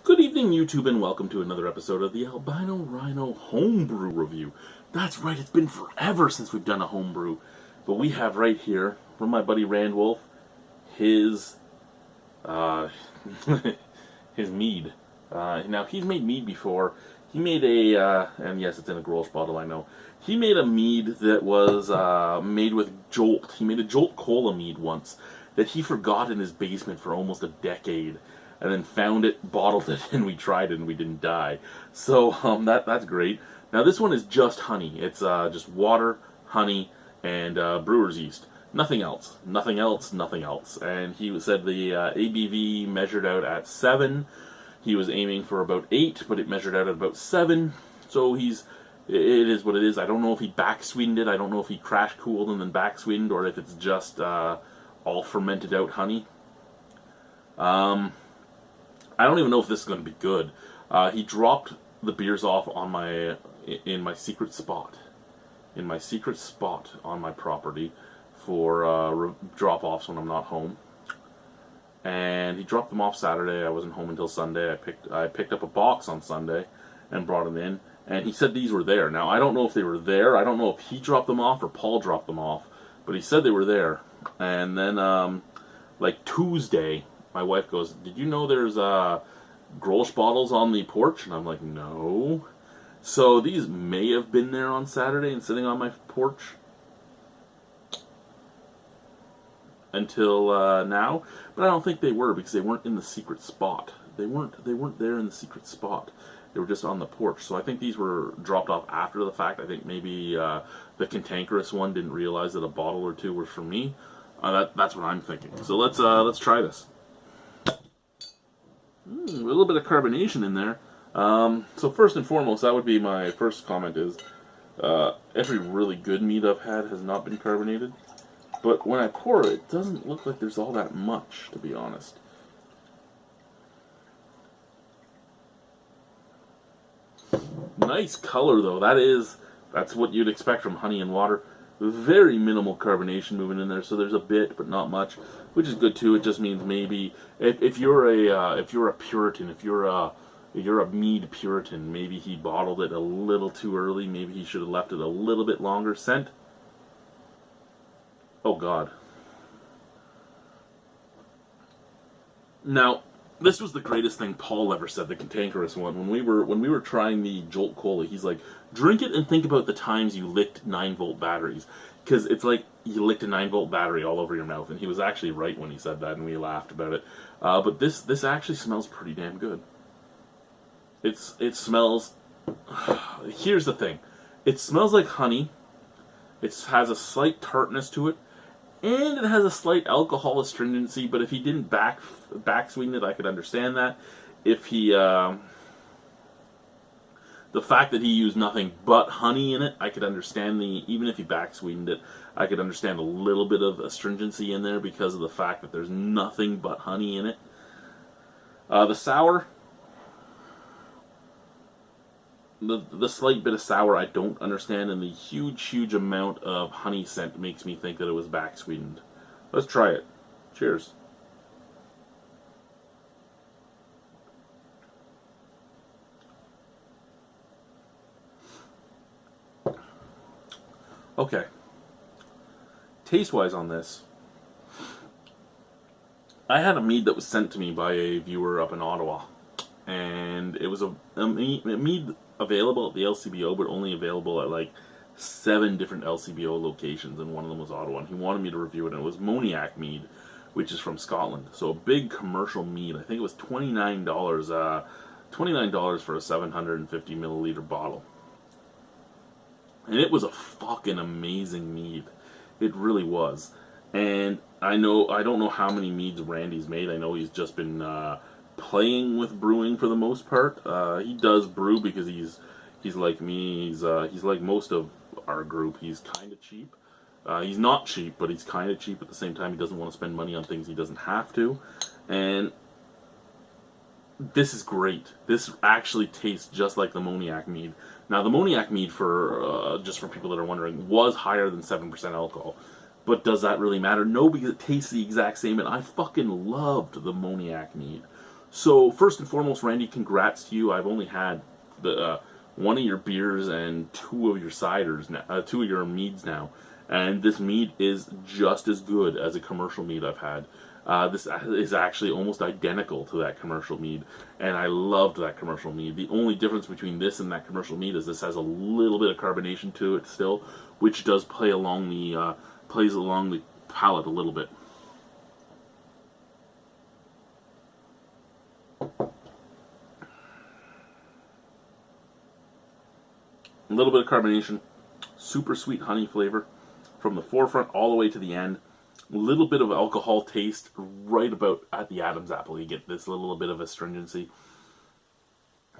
Good evening, YouTube, and welcome to another episode of the Albino Rhino Homebrew Review. That's right, it's been forever since we've done a homebrew. But we have right here, from my buddy Randwulf, his his Mead. Now, he's made Mead before. He made and yes, it's in a Grolsch bottle, I know. He made a Mead that was made with Jolt. He made a Jolt Cola Mead once that he forgot in his basement for almost a decade. And then found it, bottled it, and we tried it, and we didn't die. So that's great. Now this one is just honey. It's just water, honey, and brewer's yeast. Nothing else. Nothing else. Nothing else. And he said the ABV measured out at 7. He was aiming for about 8, but it measured out at about 7. So it is what it is. I don't know if he back sweetened it. I don't know if he crash cooled and then back sweetened, or if it's just all fermented out honey. I don't even know if this is going to be good. He dropped the beers off on in my secret spot. In my secret spot on my property for drop-offs when I'm not home. And he dropped them off Saturday. I wasn't home until Sunday. I picked up a box on Sunday and brought them in. And he said these were there. Now, I don't know if they were there. I don't know if he dropped them off or Paul dropped them off. But he said they were there. And then, like Tuesday, my wife goes, "Did you know there's Grolsch bottles on the porch?" And I'm like, "No." So these may have been there on Saturday and sitting on my porch until now, but I don't think they were because they weren't in the secret spot. They weren't there in the secret spot. They were just on the porch. So I think these were dropped off after the fact. I think maybe the cantankerous one didn't realize that a bottle or two were for me. That's what I'm thinking. So let's try this. A little bit of carbonation in there. So first and foremost, that would be my first comment is, every really good mead I've had has not been carbonated. But when I pour it, it doesn't look like there's all that much, to be honest. Nice color, though. That's what you'd expect from honey and water. Very minimal carbonation moving in there, so there's a bit, but not much, which is good too. It just means maybe if you're a Puritan, if you're a mead Puritan, maybe he bottled it a little too early. Maybe he should have left it a little bit longer. Scent. Oh God. Now, this was the greatest thing Paul ever said, the cantankerous one. When we were trying the Jolt Cola, he's like, "Drink it and think about the times you licked 9-volt batteries, because it's like you licked a 9-volt battery all over your mouth." And he was actually right when he said that, and we laughed about it. But this actually smells pretty damn good. It smells. Here's the thing, it smells like honey. It has a slight tartness to it. And it has a slight alcohol astringency, but if he didn't back sweeten it, I could understand that. If he, the fact that he used nothing but honey in it, I could understand even if he back sweetened it, I could understand a little bit of astringency in there because of the fact that there's nothing but honey in it. The sour, the slight bit of sour I don't understand, and the huge amount of honey scent makes me think that it was back sweetened. Let's try it. Cheers. Okay. Taste-wise on this, I had a mead that was sent to me by a viewer up in Ottawa, and it was a mead available at the LCBO, but only available at like 7 different LCBO locations, and one of them was Ottawa, and he wanted me to review it, and it was Moniac Mead, which is from Scotland. So a big commercial mead. I think it was $29, $29 for a 750 milliliter bottle. And it was a fucking amazing mead. It really was. And I don't know how many meads Randy's made. I know he's just been playing with brewing for the most part. He does brew because he's like me. He's like most of our group. He's kind of cheap. He's not cheap, but he's kind of cheap at the same time. He doesn't want to spend money on things he doesn't have to. And this is great. This actually tastes just like the Moniac Mead. Now, the Moniac Mead, just for people that are wondering, was higher than 7% alcohol. But does that really matter? No, because it tastes the exact same, and I fucking loved the Moniac Mead. So first and foremost, Randy, congrats to you. I've only had the one of your beers and two of your ciders, now, two of your meads now, and this mead is just as good as a commercial mead I've had. This is actually almost identical to that commercial mead, and I loved that commercial mead. The only difference between this and that commercial mead is this has a little bit of carbonation to it still, which does play along the plays along the palate a little bit. A little bit of carbonation, super sweet honey flavor from the forefront all the way to the end. A little bit of alcohol taste right about at the Adam's apple. You get this little bit of astringency.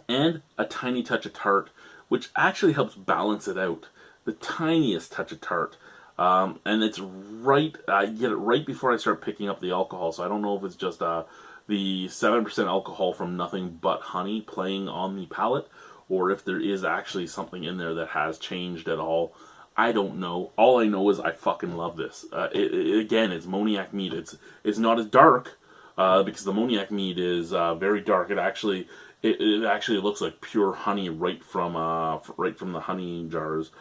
And a tiny touch of tart, which actually helps balance it out. The tiniest touch of tart. And it's right, I get it right before I start picking up the alcohol, so I don't know if it's just the 7% alcohol from nothing but honey playing on the palate, or if there is actually something in there that has changed at all. I don't know. All I know is I fucking love this. Again, it's Moniac mead. It's not as dark because the Moniac mead is very dark. It actually looks like pure honey right from the honey jars,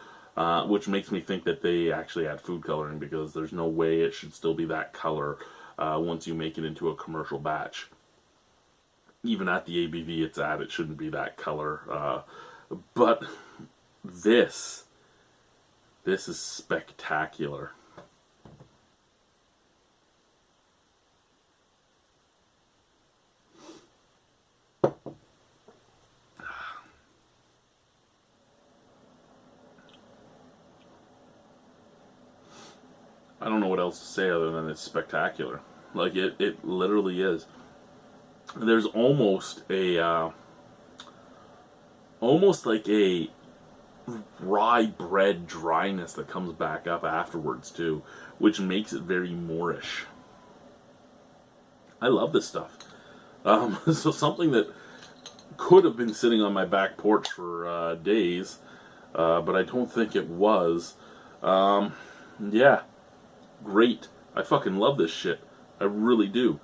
which makes me think that they actually add food coloring, because there's no way it should still be that color once you make it into a commercial batch. Even at the ABV it's at, it shouldn't be that color. But this is spectacular. I don't know what else to say other than it's spectacular. Like, it literally is. There's almost like a rye bread dryness that comes back up afterwards too, which makes it very Moorish. I love this stuff. So something that could have been sitting on my back porch for days, but I don't think it was. Yeah, great. I fucking love this shit. I really do.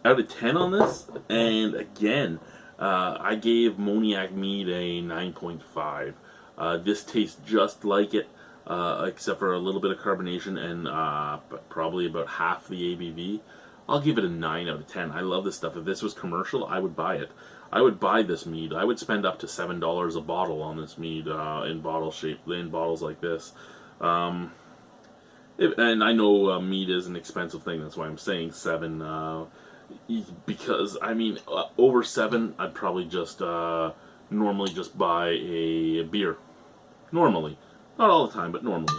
Out of 10 on this, and again, I gave Moniac Mead a 9.5. This tastes just like it, except for a little bit of carbonation and probably about half the ABV. I'll give it a 9 out of 10. I love this stuff. If this was commercial, I would buy it. I would buy this mead. I would spend up to $7 a bottle on this mead in bottles like this. And I know mead is an expensive thing. That's why I'm saying 7. Because, I mean, over 7, I'd probably just normally just buy a beer. Normally. Not all the time, but normally.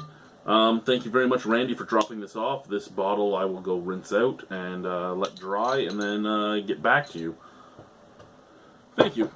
Thank you very much, Randy, for dropping this off. This bottle I will go rinse out and let dry, and then get back to you. Thank you.